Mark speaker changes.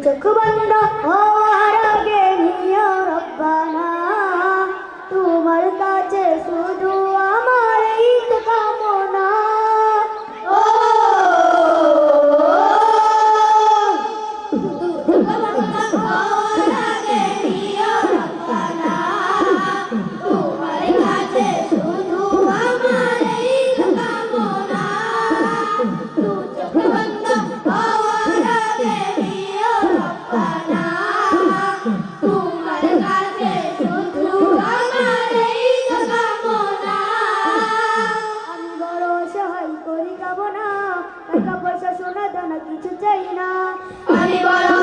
Speaker 1: চোখ বন্ধ হওয়ার আগে নিয়া রব্বানা তোমার কাছে শুধু আমার এই তো কামনা ও চোখ বন্ধ হওয়ার আগে নিয়া রব্বানা তোমার কাছে শুধু আমার এই তো কামনা চোখ বন্ধ হওয়ার আগে নিয়া রব্বানা তোমার কাছে শুধু আমার এই তো কামনা আমি বড় অসহায় করি কামনা টাকা পয়সা সোনা দানা কিছু চাই না আমি বড়